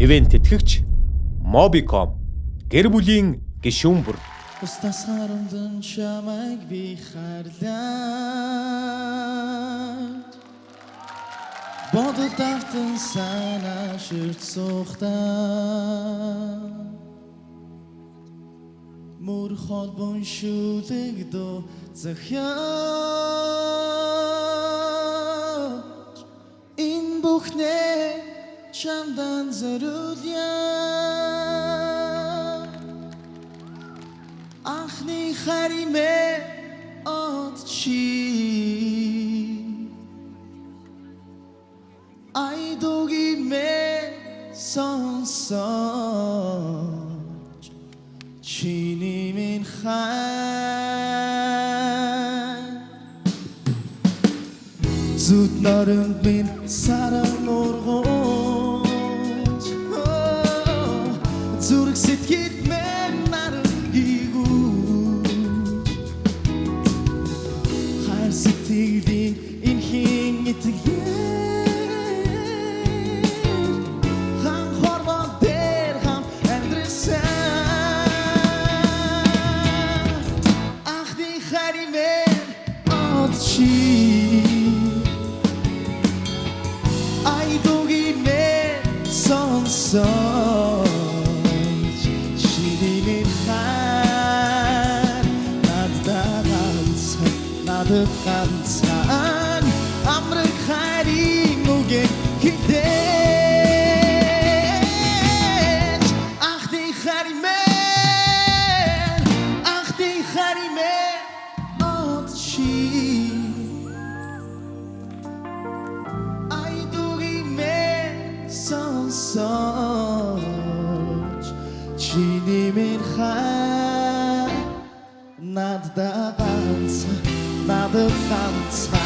Ивент тэтгэгч Mobicom гэр бүлийн гишүүн бүр Устас харамдан чамайг би харлаа Бодод автан санаа ширт сухтаа Мөр холбон шүлэгдөө захиаж Энэ бүхнээ чамдан зориулъя Анхны харимээ од чи Айдогимээ сонсож Чиний минь хай Зүд норнд минь саран ургож Зүрх сэтгэл минь наран гигүүж Хайр сэтгэлийн энэ хин итгэл Хан хорвоо дээр хам амьдрсан Анхны харимээ од чи Айдогимээ сонсож Чиний минь хай надад ганцхан амрах хайрын үгийг хилээж Анхны харимээ од чи Айдогимээ сонсож Чиний минь хай надад ганцхан